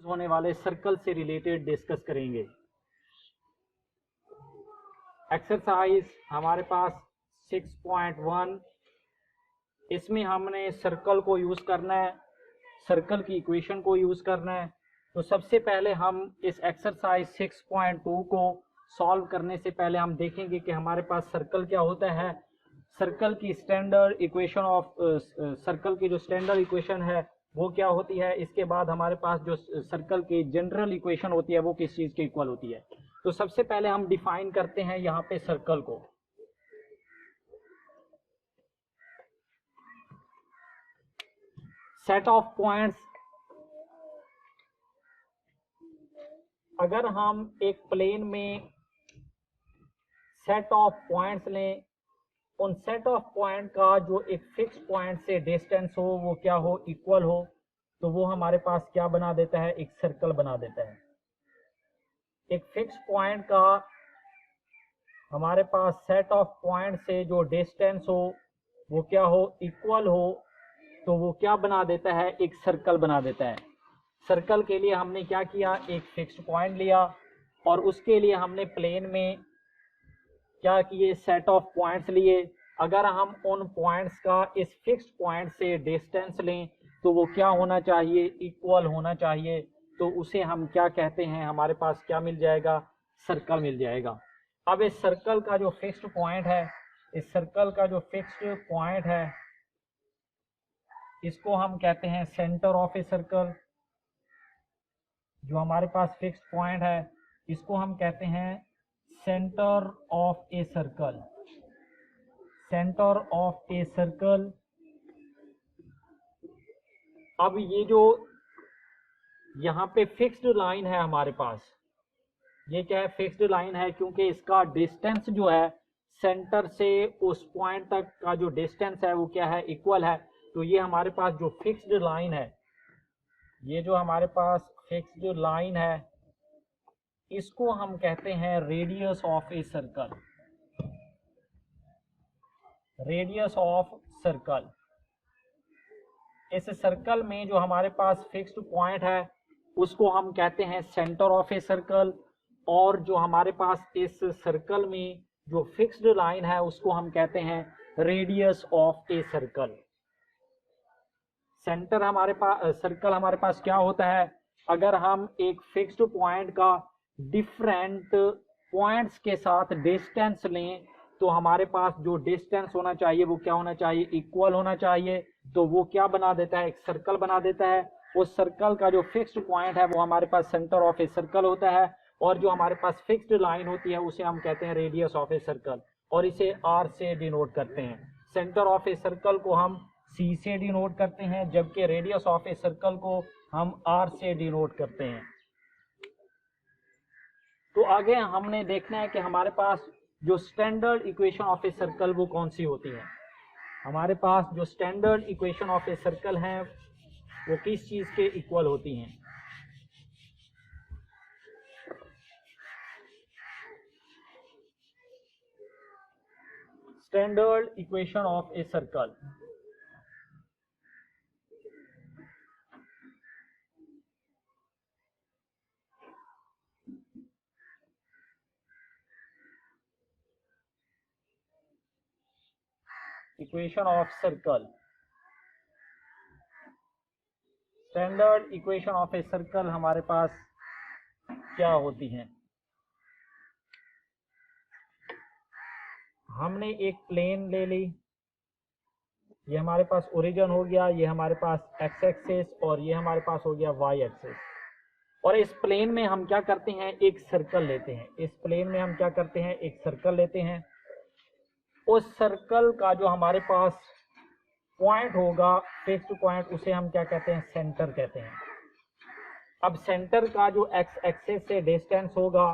होने वाले सर्कल से रिलेटेड डिस्कस करेंगे। एक्सरसाइज हमारे पास 6.1, इसमें हमने सर्कल को यूज करना है, सर्कल की इक्वेशन को यूज करना है। तो सबसे पहले हम इस एक्सरसाइज 6.2 को सॉल्व करने से पहले हम देखेंगे कि हमारे पास सर्कल क्या होता है। सर्कल की स्टैंडर्ड इक्वेशन ऑफ सर्कल की जो स्टैंडर्ड इक्वेशन है वो क्या होती है। इसके बाद हमारे पास जो सर्कल की जनरल इक्वेशन होती है वो किस चीज के इक्वल होती है। तो सबसे पहले हम डिफाइन करते हैं यहाँ पे सर्कल को। सेट ऑफ पॉइंट्स, अगर हम एक प्लेन में सेट ऑफ पॉइंट्स लें, उन सेट ऑफ पॉइंट का जो एक फिक्स पॉइंट से डिस्टेंस हो वो क्या हो, इक्वल हो, तो वो हमारे पास क्या बना देता है, एक सर्कल बना देता है। एक फिक्स पॉइंट का हमारे पास सेट ऑफ पॉइंट से जो डिस्टेंस हो वो क्या हो, इक्वल हो, तो वो क्या बना देता है, एक सर्कल बना देता है। सर्कल के लिए हमने क्या किया, एक फिक्स्ड पॉइंट लिया और उसके लिए हमने प्लेन में क्या किए, सेट ऑफ पॉइंट्स लिए। अगर हम उन पॉइंट्स का इस फिक्स्ड पॉइंट से डिस्टेंस लें तो वो क्या होना चाहिए, इक्वल होना चाहिए। तो उसे हम क्या कहते हैं, हमारे पास क्या मिल जाएगा, सर्कल मिल जाएगा। अब इस सर्कल का जो फिक्स्ड पॉइंट है, इस सर्कल का जो फिक्स्ड पॉइंट है इसको हम कहते हैं सेंटर ऑफ ए सर्कल। जो हमारे पास फिक्स्ड पॉइंट है इसको हम कहते हैं centre of a circle, centre of a circle. अब ये जो यहाँ पे फिक्स्ड लाइन है हमारे पास, ये क्या है, फिक्स्ड लाइन है, क्योंकि इसका डिस्टेंस जो है सेंटर से उस पॉइंट तक का जो डिस्टेंस है वो क्या है, इक्वल है। तो ये हमारे पास जो फिक्स्ड लाइन है, ये जो हमारे पास फिक्स्ड लाइन है इसको हम कहते हैं radius of a circle, radius of circle. इस सर्कल में जो हमारे पास फिक्स्ड पॉइंट है उसको हम कहते हैं सेंटर ऑफ ए सर्कल, और जो हमारे पास इस सर्कल में जो फिक्स्ड लाइन है उसको हम कहते हैं radius of a circle. Centre हमारे पास, सर्कल हमारे पास क्या होता है, अगर हम एक फिक्स्ड पॉइंट का डिफरेंट पॉइंट्स के साथ डिस्टेंस लें तो हमारे पास जो डिस्टेंस होना चाहिए वो क्या होना चाहिए, इक्वल होना चाहिए। तो वो क्या बना देता है, एक सर्कल बना देता है। उस सर्कल का जो फिक्स्ड पॉइंट है वो हमारे पास सेंटर ऑफ ए सर्कल होता है, और जो हमारे पास फिक्स्ड लाइन होती है उसे हम कहते हैं रेडियस ऑफ ए सर्कल, और इसे आर से डिनोट करते हैं। सेंटर ऑफ ए सर्कल को हम सी से डिनोट करते हैं, जबकि रेडियस ऑफ ए सर्कल को हम आर से डिनोट करते हैं। तो आगे हमने देखना है कि हमारे पास जो standard equation of a circle वो कौन सी होती है। हमारे पास जो standard equation of a circle हैं वो किस चीज के इक्वल होती हैं। Standard equation of a circle, equation of circle, standard equation of a circle हमारे पास क्या होती हैं। हमने एक प्लेन ले ली, ये हमारे पास ओरिजिन हो गया, ये हमारे पास एक्स एक्सिस और ये हमारे पास हो गया वाई एक्सिस। और इस प्लेन में हम क्या करते हैं, एक सर्कल लेते हैं। इस प्लेन में हम क्या करते हैं, एक सर्कल लेते हैं। उस सर्कल का जो हमारे पास पॉइंट होगा, फिक्स्ड पॉइंट, उसे हम क्या कहते हैं, सेंटर कहते हैं। अब सेंटर का जो एक्स एक्सिस से डिस्टेंस होगा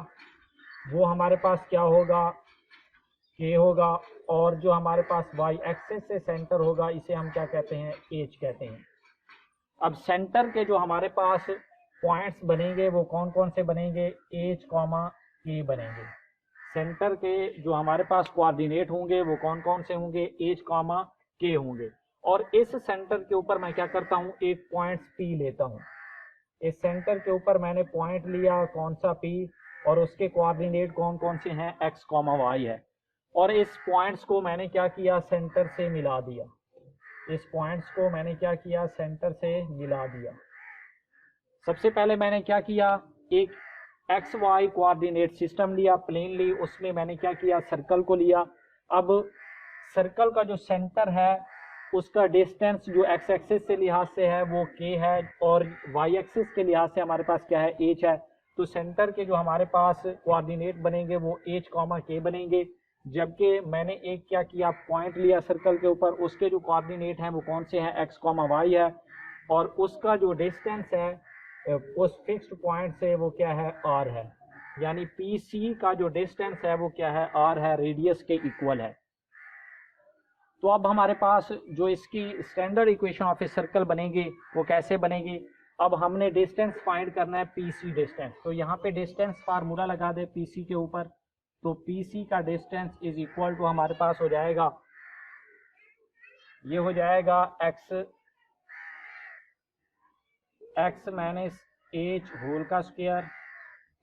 वो हमारे पास क्या होगा, के होगा, और जो हमारे पास वाई एक्सिस से सेंटर होगा इसे हम क्या कहते हैं, एच कहते हैं। अब सेंटर के जो हमारे पास पॉइंट्स बनेंगे वो कौन कौन से बनेंगे, एच कॉमा के बनेंगे। सेंटर के जो हमारे पास कोऑर्डिनेट होंगे वो कौन कौन से होंगे, एच कॉमा के होंगे। और इस सेंटर के ऊपर मैं क्या करता हूँ, एक पॉइंट पी लेता हूँ। इस सेंटर के ऊपर मैंने पॉइंट लिया कौन सा P, और उसके कोऑर्डिनेट कौन कौन से हैं x, y है, और इस पॉइंट्स को मैंने क्या किया सेंटर से मिला दिया। इस पॉइंट्स को मैंने क्या किया सेंटर से मिला दिया। सबसे पहले मैंने क्या किया, एक एक्स वाई कोऑर्डिनेट सिस्टम लिया, प्लेन ली, उसमें मैंने क्या किया सर्कल को लिया। अब सर्कल का जो सेंटर है उसका डिस्टेंस जो एक्स एक्सिस से लिहाज से है वो k है, और वाई एक्सिस के लिहाज से हमारे पास क्या है h है। तो सेंटर के जो हमारे पास कोऑर्डिनेट बनेंगे वो h, k बनेंगे। जबकि मैंने एक क्या किया पॉइंट लिया सर्कल के ऊपर, उसके जो कोऑर्डिनेट हैं वो कौन से हैं x, y है, और उसका जो डिस्टेंस है उस फिक्स्ड पॉइंट से वो क्या है r है, यानी PC का जो डिस्टेंस है वो क्या है r है, रेडियस के इक्वल है। तो अब हमारे पास जो इसकी standard equation of a circle बनेगी वो कैसे बनेगी। अब हमने डिस्टेंस फाइंड करना है PC डिस्टेंस, तो यहाँ पे डिस्टेंस फार्मूला लगा दे PC के ऊपर, तो PC का डिस्टेंस इज इक्वल टू हमारे पास हो जाएगा, ये हो जाएगा x माइनस h होल का स्क्वायर,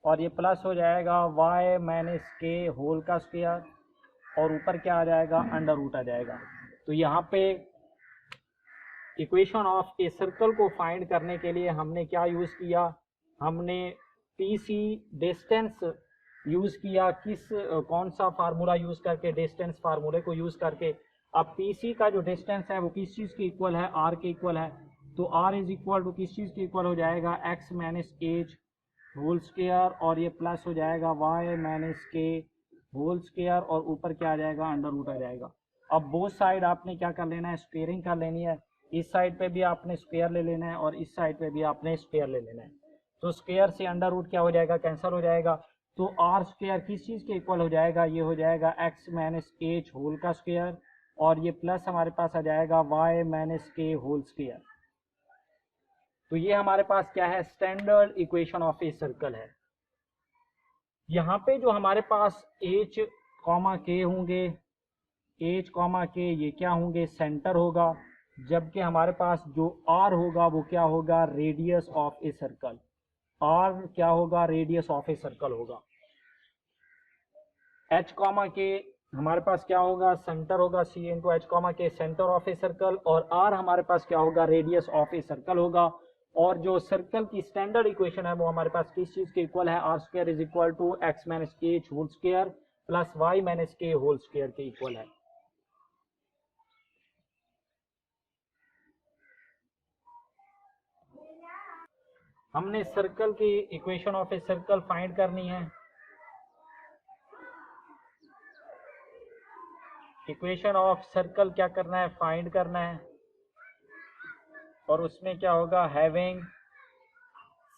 और ये प्लस हो जाएगा y माइनस k होल का स्क्वायर, और ऊपर क्या आ जाएगा अंडर रूट आ जाएगा। तो यहाँ पे इक्वेशन ऑफ ए सर्कल को फाइंड करने के लिए हमने क्या यूज किया, हमने PC डिस्टेंस यूज किया, कौन सा फार्मूला यूज करके, डिस्टेंस फार्मूले को यूज करके। अब PC का जो डिस्टेंस है वो किस चीज के इक्वल है, r के इक्वल है, तो r इज इक्वल टू किस चीज के इक्वल हो जाएगा x minus h whole square, और ये प्लस हो जाएगा y minus k whole square, और ऊपर क्या आ जाएगा अंडर रूट आ जाएगा। अब बोथ साइड आपने क्या कर लेना है स्क्वेयरिंग कर लेनी है, इस साइड पे भी आपने स्क्वायर ले लेना है और इस साइड पे भी आपने स्क्वायर ले लेना है। तो स्क्वायर से अंडर रूट क्या हो जाएगा कैंसिल हो जाएगा, तो आर स्क्वायर किस चीज के इक्वल हो जाएगा, ये हो जाएगा x माइनस h होल का स्क्वायर, और ये प्लस हमारे पास आ जाएगा y minus k whole square. तो ये हमारे पास क्या है standard equation of a circle है। यहाँ पे जो हमारे पास h, k होंगे, h, k ये क्या होंगे सेंटर होगा, जबकि हमारे पास जो r होगा वो क्या होगा radius of a circle, r क्या होगा रेडियस ऑफ ए सर्कल होगा। h, k हमारे पास क्या होगा सेंटर होगा, c इंटू एच के सेंटर ऑफ ए सर्कल, और r हमारे पास क्या होगा रेडियस ऑफ ए सर्कल होगा। और जो सर्कल की स्टैंडर्ड इक्वेशन है वो हमारे पास किस चीज के इक्वल है, r square is equal to x minus h whole square plus y minus k whole square के इक्वल है। हमने सर्कल की equation of a circle find करनी है। इक्वेशन ऑफ सर्कल क्या करना है फाइंड करना है, और उसमें क्या होगा हैविंग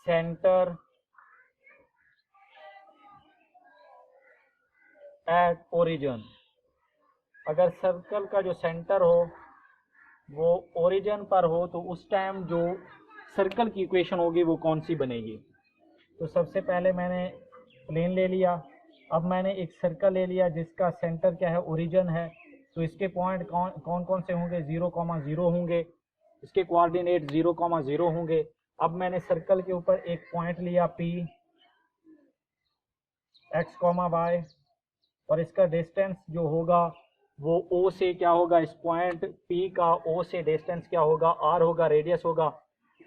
सेंटर एट ओरिजिन। अगर सर्कल का जो सेंटर हो वो ओरिजिन पर हो तो उस टाइम जो सर्कल की इक्वेशन होगी वो कौन सी बनेगी। तो सबसे पहले मैंने प्लेन ले लिया, अब मैंने एक सर्कल ले लिया जिसका सेंटर क्या है ओरिजिन है, तो इसके पॉइंट कौन कौन से होंगे 0,0 होंगे, इसके कोऑर्डिनेट 0,0 होंगे। अब मैंने सर्कल के ऊपर एक पॉइंट लिया P x, y, और इसका डिस्टेंस जो होगा वो O से क्या होगा, इस पॉइंट P का O से डिस्टेंस क्या होगा r होगा, रेडियस होगा।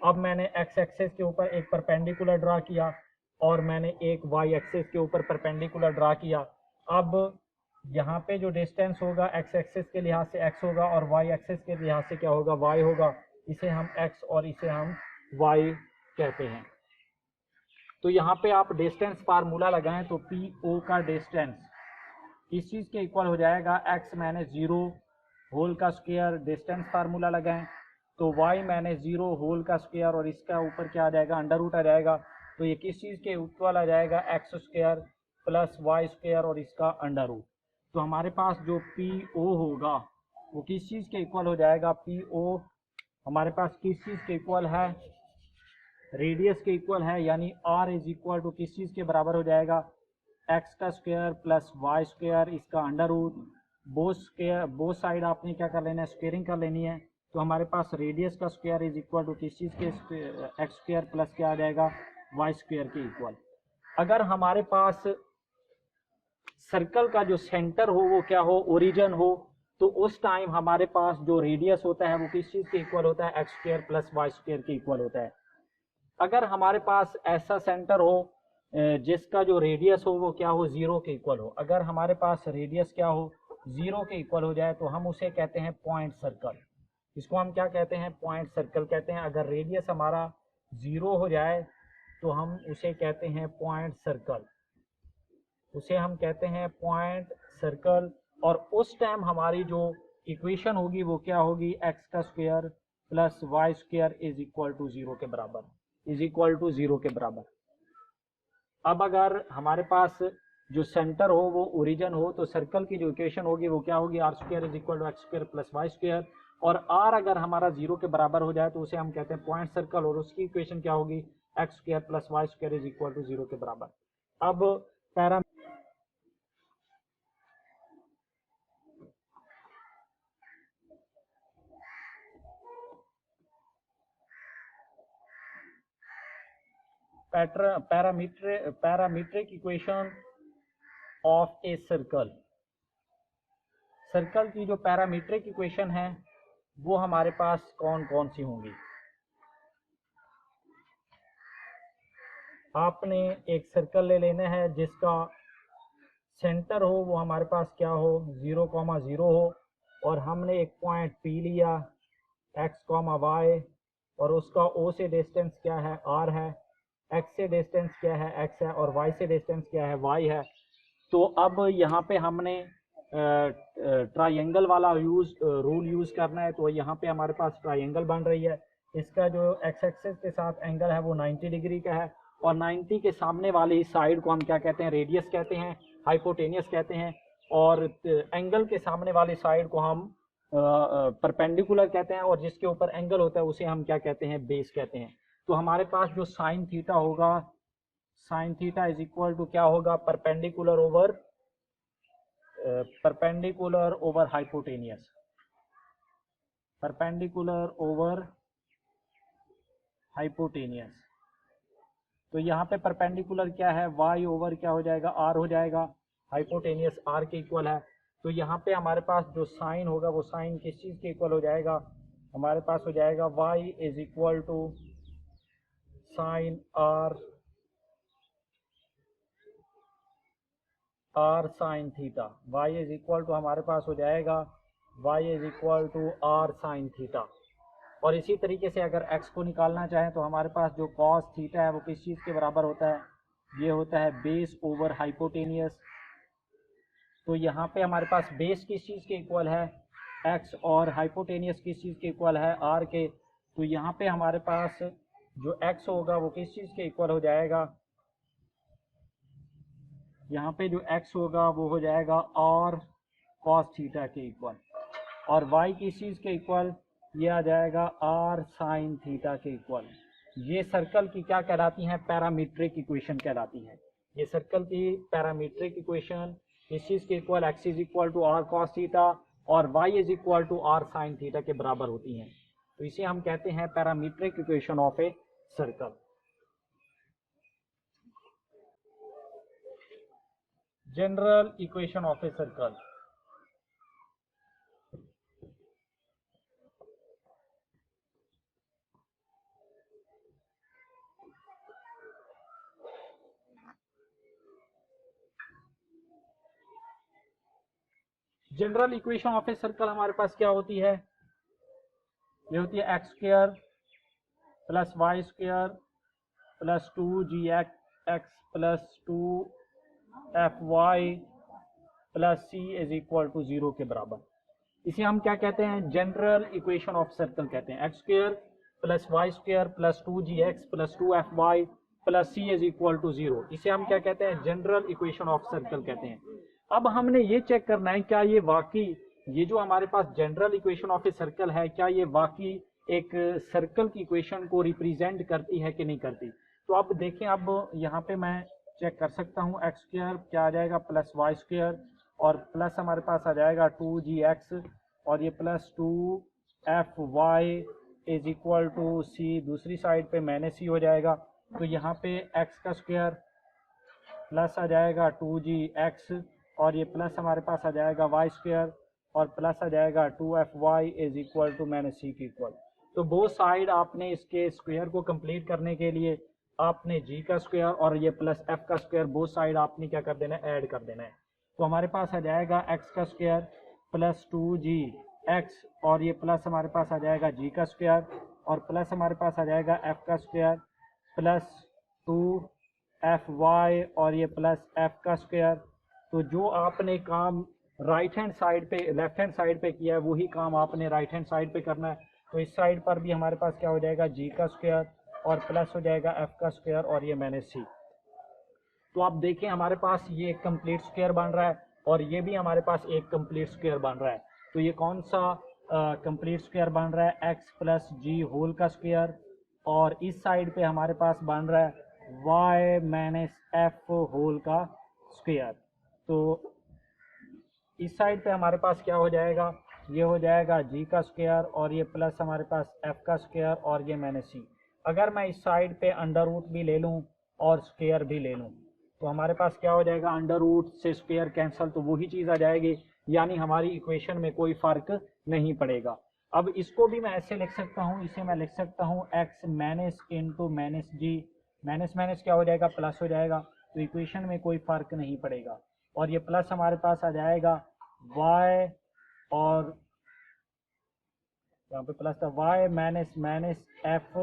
अब मैंने x एक्सिस के ऊपर एक परपेंडिकुलर ड्रा किया और मैंने एक y एक्सिस के ऊपर परपेंडिकुलर ड्रा किया। अब यहाँ पे जो डिस्टेंस होगा x एक्सिस के लिहाज से x होगा और y एक्सिस के लिहाज से क्या होगा y होगा, इसे हम x और इसे हम y कहते हैं। तो यहाँ पे आप डिस्टेंस फार्मूला लगाएं तो PO का डिस्टेंस इस चीज के इक्वल हो जाएगा x माइनस 0 होल का स्क्वायर, डिस्टेंस फार्मूला लगाएं तो y माइनस 0 होल का स्क्वायर, और इसका ऊपर क्या आ जाएगा अंडर रूट आ जाएगा। तो ये किस चीज के इक्वल आ जाएगा x square plus y square और इसका अंडर रूट। तो हमारे पास जो PO होगा वो किस चीज के इक्वल हो जाएगा, PO हमारे पास किस चीज के इक्वल है, रेडियस के इक्वल है, यानी r इज इक्वल टू किस चीज के बराबर हो जाएगा x का स्क्वायर प्लस y स्क्वायर इसका अंडर रूट। बोथ साइड आपने क्या कर लेना है स्क्वेयरिंग कर लेनी है। तो हमारे पास रेडियस का स्क्वायर इज इक्वल टू किस चीज़ के एक्स स्क्वायर प्लस क्या आ जाएगा वाई स्क्वायर के इक्वल। अगर हमारे पास सर्कल का जो सेंटर हो वो क्या हो ओरिजिन हो, तो उस टाइम हमारे पास जो रेडियस होता है वो किस चीज़ के इक्वल होता है x square plus Y square के इक्वल होता है। अगर हमारे पास ऐसा सेंटर हो जिसका जो रेडियस हो वो क्या हो जीरो के इक्वल हो, अगर हमारे पास रेडियस क्या हो जीरो के इक्वल हो जाए तो हम उसे कहते हैं पॉइंट सर्कल। इसको हम क्या कहते हैं पॉइंट सर्कल कहते हैं। अगर रेडियस हमारा जीरो हो जाए तो हम उसे कहते हैं पॉइंट सर्कल, उसे हम कहते हैं पॉइंट सर्कल। और उस टाइम हमारी जो इक्वेशन होगी वो क्या होगी एक्स का square plus Y square is equal to zero के बराबर, इज इक्वल टू जीरो के बराबर। अब अगर हमारे पास जो सेंटर हो वो ओरिजिन हो तो सर्कल की जो इक्वेशन होगी वो क्या होगी r square is equal to x square plus Y square. और आर अगर हमारा जीरो के बराबर हो जाए तो उसे हम कहते हैं पॉइंट सर्कल, और उसकी इक्वेशन क्या होगी x square plus Y square is equal to zero के बराबर। अब para parametric equation of a circle. Circle की जो पैरामीट्रिक इक्वेशन है वो हमारे पास कौन कौन सी होंगी। आपने एक सर्कल ले लेना है जिसका सेंटर हो वो हमारे पास क्या हो 0,0 हो, और हमने एक पॉइंट P लिया x, y, और उसका O से डिस्टेंस क्या है r है, x से डिस्टेंस क्या है x है, और y से डिस्टेंस क्या है y है। तो अब यहाँ पे हमने ट्रायंगल वाला रूल यूज करना है। तो यहाँ पे हमारे पास ट्रायंगल बन रही है, इसका जो एक्स एक्सिस के साथ एंगल है वो 90 डिग्री का है, और 90 के सामने वाली साइड को हम क्या कहते हैं रेडियस कहते हैं, हाइपोटेनियस कहते हैं, और एंगल के सामने वाली साइड को हम परपेंडिकुलर कहते हैं, और जिसके ऊपर एंगल होता है उसे हम क्या कहते हैं बेस कहते हैं। तो हमारे पास जो साइन थीटा होगा, sine theta is equal to क्या होगा perpendicular over hypotenuse, perpendicular over hypotenuse. तो यहाँ पे परपेंडिकुलर क्या है y ओवर क्या हो जाएगा r हो जाएगा, हाइपोटेनियस r के इक्वल है। तो यहाँ पे हमारे पास जो साइन होगा वो साइन किस चीज़ के इक्वल हो जाएगा, हमारे पास हो जाएगा y is equal to sine r sine theta, y is equal to हमारे पास हो जाएगा y is equal to r sine theta. और इसी तरीके से अगर x को निकालना चाहें तो हमारे पास जो cos थीटा है वो किस चीज़ के बराबर होता है, ये होता है बेस ओवर हाइपोटेनियस। तो यहाँ पे हमारे पास बेस किस चीज़ के इक्वल है x, और हाइपोटेनियस किस चीज़ के इक्वल है r के। तो यहाँ पे हमारे पास जो x होगा वो किस चीज़ के इक्वल हो जाएगा, यहाँ पे जो x होगा वो हो जाएगा r cos थीटा के इक्वल, और y किस चीज़ के इक्वल, ये आ जाएगा r साइन थीटा के इक्वल। ये सर्कल की क्या कहलाती हैं पैरामीट्रिक इक्वेशन कहलाती है। ये सर्कल की पैरामीट्रिक इक्वेशन इस चीज़ के equal x is equal to r cos theta और y is equal to r sine theta के बराबर होती हैं। तो इसे हम कहते हैं parametric equation of a circle. General equation of a circle. General equation of a circle हमारे पास क्या होती है, ये होती है x square plus Y square plus 2gx plus 2fy plus c is equal to 0 के बराबर। इसे हम क्या कहते हैं जनरल इक्वेशन ऑफ सर्कल कहते हैं। X square plus Y square plus 2gx plus 2fy plus c is equal to 0, इसे हम क्या कहते हैं जनरल इक्वेशन ऑफ सर्कल कहते हैं। अब हमने ये चेक करना है क्या ये वाकई ये जो हमारे पास general equation of a circle है क्या ये वाकई एक सर्कल की इक्वेशन को रिप्रेजेंट करती है कि नहीं करती। तो अब देखें, अब यहाँ पे मैं चेक कर सकता हूँ एक्स स्क्वायर क्या आ जाएगा प्लस वाई स्क्वायर, और प्लस हमारे पास आ जाएगा 2gx, और ये plus 2 F Y is equal to C, दूसरी साइड पे माइनस सी हो जाएगा। तो यहाँ पे एक्स का स्क्वायर प्लस आ जाएगा 2g(x) और ये प्लस हमारे पास आ जाएगा वाई स्क्वायर और प्लस आ जाएगा 2fy is equal to minus C के इक्वल। तो बोथ साइड आपने इसके स्क्वायर को कंप्लीट करने के लिए आपने g का स्क्वायर और ये प्लस f का स्क्वायर बोथ साइड आपने क्या कर देना है, ऐड कर देना है। तो हमारे पास आ जाएगा x का स्क्वायर प्लस 2g(x) और ये प्लस हमारे पास आ जाएगा g का स्क्वायर और प्लस हमारे पास आ जाएगा f का स्क्वायर प्लस 2fy और ये प्लस f का स्क्वायर। तो जो आपने काम राइट हैंड साइड पे लेफ्ट हैंड साइड पे किया है वही काम आपने राइट हैंड साइड पे करना है। तो इस साइड पर भी हमारे पास क्या हो जाएगा, g का स्क्वायर और प्लस हो जाएगा f का स्क्वायर और ये माइनस c। तो आप देखें हमारे पास ये एक कंप्लीट स्क्वायर बन रहा है और ये भी हमारे पास एक कंप्लीट स्क्वायर बन रहा है। तो ये कौन सा कंप्लीट स्क्वायर बन रहा है, x प्लस जी होल का स्क्वायर और इस साइड पे हमारे पास बन रहा है y माइनस एफ होल का स्क्वायर। तो इस साइड पे हमारे पास क्या हो जाएगा, ये हो जाएगा g का स्क्वायर और ये प्लस हमारे पास f का स्क्वायर और ये माइनस c। अगर मैं इस साइड पे अंडर रूट भी ले लूँ और स्क्वायर भी ले लूँ तो हमारे पास क्या हो जाएगा, अंडर रूट से स्क्वायर कैंसिल तो वही चीज़ आ जाएगी, यानी हमारी इक्वेशन में कोई फ़र्क नहीं पड़ेगा। अब इसको भी मैं ऐसे लिख सकता हूँ, इसे मैं लिख सकता हूँ x minus into minus G, minus minus क्या हो जाएगा, प्लस हो जाएगा। तो इक्वेशन में कोई फ़र्क नहीं पड़ेगा और ये प्लस हमारे पास आ जाएगा y और यहाँ पे प्लस था y माइनस माइनस एफ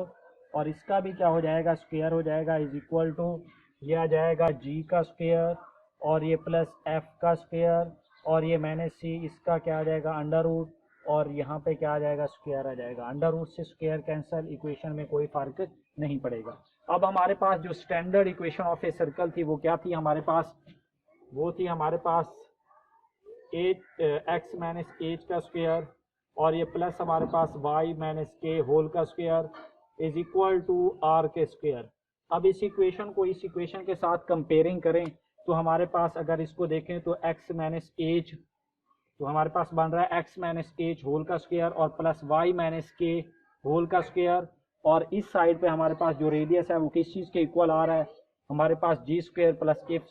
और इसका भी क्या हो जाएगा, स्क्वायर हो जाएगा इज इक्वल टू ये आ जाएगा g का स्क्वायर और ये प्लस f का स्क्वायर और ये माइनस c, इसका क्या आ जाएगा अंडर रूट और यहाँ पे क्या आ जाएगा, स्क्वायर आ जाएगा। अंडर रूट से स्क्वायर कैंसिल, इक्वेशन में कोई फर्क नहीं पड़ेगा। अब हमारे पास जो standard equation of a circle थी वो क्या थी हमारे पास, वो थी हमारे पास x माइनस एच का स्क्वायर और ये प्लस हमारे पास y माइनस के होल का square is equal to r के स्क्वायर। अब इस इक्वेशन को इस इक्वेशन के साथ कंपेयरिंग करें तो हमारे पास अगर इसको देखें तो x माइनस एच, तो हमारे पास बन रहा है x माइनस एच होल का स्क्वायर और plus y minus k whole का स्क्वायर और इस साइड पे हमारे पास जो रेडियस है वो किस चीज़ के इक्वल आ रहा है, हमारे पास G square plus F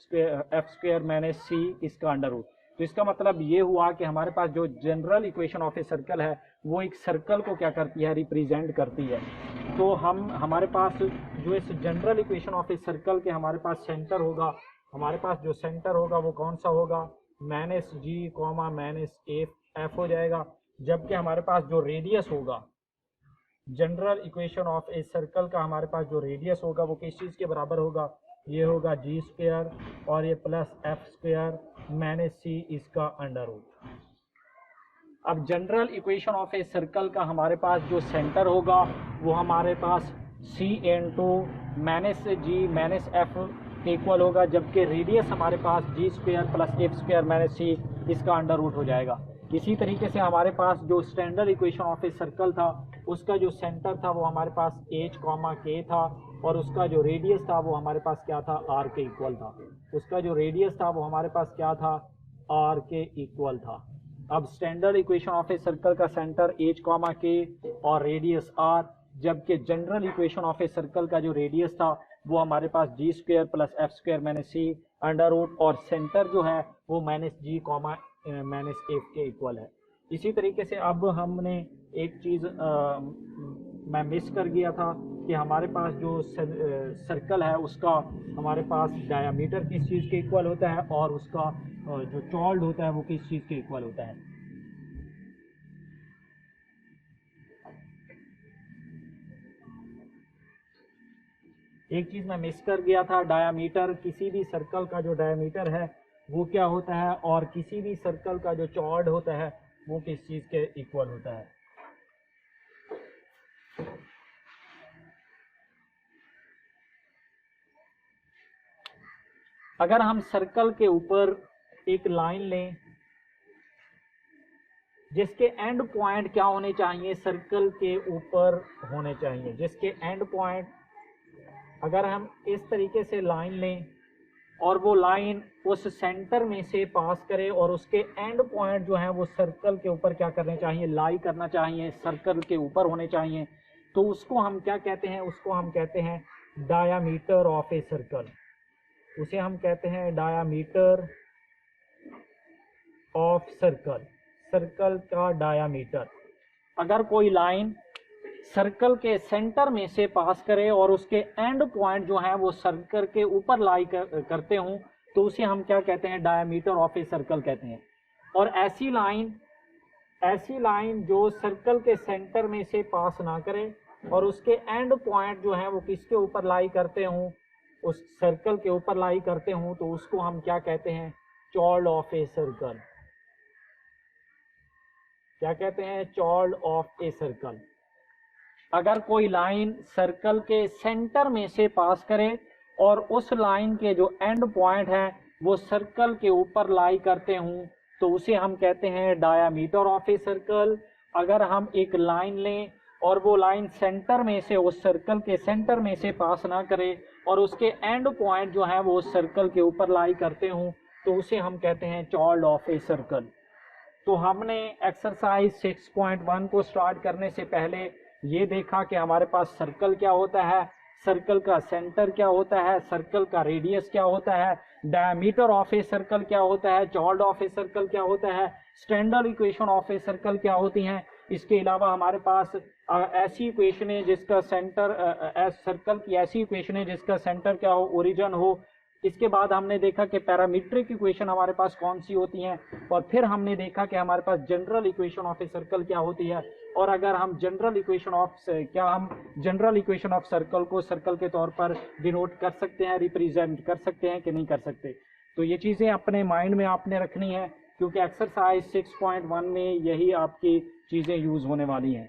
square minus C इसका अंडर रूट। तो इसका मतलब ये हुआ कि हमारे पास जो general equation of a circle है वो एक सर्कल को क्या करती है, रिप्रेजेंट करती है। तो हमारे पास जो इस general equation of a circle के हमारे पास सेंटर होगा, हमारे पास जो सेंटर होगा वो कौन सा होगा, minus G comma minus F हो जाएगा। जबकि हमारे पास जो रेडियस होगा general equation of a circle का, हमारे पास जो रेडियस होगा वो किस चीज़ के बराबर होगा, ये होगा जी स्क्वायर और ये plus F square minus C इसका अंडर रूट। अब general equation of a circle का हमारे पास जो सेंटर होगा वो हमारे पास C into minus G minus F के इक्वल होगा, जबकि रेडियस हमारे पास G square plus F square minus C इसका अंडर रूट हो जाएगा। इसी तरीके से हमारे पास जो standard equation of a circle था उसका जो सेंटर था वो हमारे पास एच कॉमा के था और उसका जो रेडियस था वो हमारे पास क्या था, आर के इक्वल था। उसका जो रेडियस था वो हमारे पास क्या था, आर के इक्वल था। अब standard equation of a circle का सेंटर एच कॉमा के और रेडियस आर, जबकि general equation of a circle का जो रेडियस था वो हमारे पास G square plus F square minus C under root और सेंटर जो है वो minus G comma minus F के इक्वल है। इसी तरीके से अब हमने एक चीज़ मैं मिस कर गया था कि हमारे पास जो सर्कल है उसका हमारे पास डायामीटर किस चीज़ के इक्वल होता है और उसका जो चॉर्ड होता है वो किस चीज़ के इक्वल होता है। एक चीज़ मैं मिस कर गया था, डायामीटर, किसी भी सर्कल का जो डायामीटर है वो क्या होता है और किसी भी सर्कल का जो चॉर्ड होता है वो किस चीज़ के इक्वल होता है। अगर हम सर्कल के ऊपर एक लाइन लें जिसके एंड पॉइंट क्या होने चाहिए, सर्कल के ऊपर होने चाहिए, जिसके एंड पॉइंट, अगर हम इस तरीके से लाइन लें और वो लाइन उस सेंटर में से पास करे और उसके एंड पॉइंट जो है वो सर्कल के ऊपर क्या करने चाहिए, लाई करना चाहिए, सर्कल के ऊपर होने चाहिए, तो उसको हम क्या कहते हैं, उसको हम कहते हैं डायामीटर ऑफ ए सर्कल। उसे हम कहते हैं डायामीटर ऑफ सर्कल, सर्कल का डायामीटर। अगर कोई लाइन सर्कल के सेंटर में से पास करे और उसके एंड पॉइंट जो है वो सर्कल के ऊपर लाई करते हों, तो उसे हम क्या कहते हैं, डायमीटर ऑफ ए सर्कल कहते हैं। और ऐसी लाइन जो सर्कल के सेंटर में से पास ना करे और उसके एंड पॉइंट जो है वो किसके ऊपर लाई करते हों, उस सर्कल के ऊपर लाई करते हों, तो उसको हम क्या कहते हैं, चॉर्ड ऑफ ए सर्कल। क्या कहते हैं, चॉर्ड ऑफ ए सर्कल। अगर कोई लाइन सर्कल के सेंटर में से पास करे और उस लाइन के जो एंड पॉइंट है वो सर्कल के ऊपर लाई करते हों, तो उसे हम कहते हैं डायामीटर ऑफ ए सर्कल। अगर हम एक लाइन लें और वो लाइन सेंटर में से, उस सर्कल के सेंटर में से पास ना करे और उसके एंड पॉइंट जो है वो उस सर्कल के ऊपर लाई करते हों, तो उसे हम कहते हैं चॉर्ड ऑफ ए सर्कल। तो हमने एक्सरसाइज 6.1 को स्टार्ट करने से पहले ये देखा कि हमारे पास सर्कल क्या होता है, सर्कल का सेंटर क्या होता है, सर्कल का रेडियस क्या होता है, डायमीटर ऑफ ए सर्कल क्या होता है, चॉर्ड ऑफ ए सर्कल क्या होता है, standard equation of a circle क्या होती हैं। इसके अलावा हमारे पास ऐसी इक्वेशन है जिसका सेंटर, सर्कल की ऐसी इक्वेशन है जिसका सेंटर क्या हो, ओरिजिन हो। इसके बाद हमने देखा कि पैरामीट्रिक इक्वेशन हमारे पास कौन सी होती हैं, और फिर हमने देखा कि हमारे पास general equation of a circle क्या होती है, और अगर हम जनरल इक्वेशन ऑफ सर्कल को सर्कल के तौर पर डिनोट कर सकते हैं, रिप्रेजेंट कर सकते हैं कि नहीं कर सकते। तो ये चीज़ें अपने माइंड में आपने रखनी है, क्योंकि एक्सरसाइज 6.1 में यही आपकी चीज़ें यूज़ होने वाली हैं।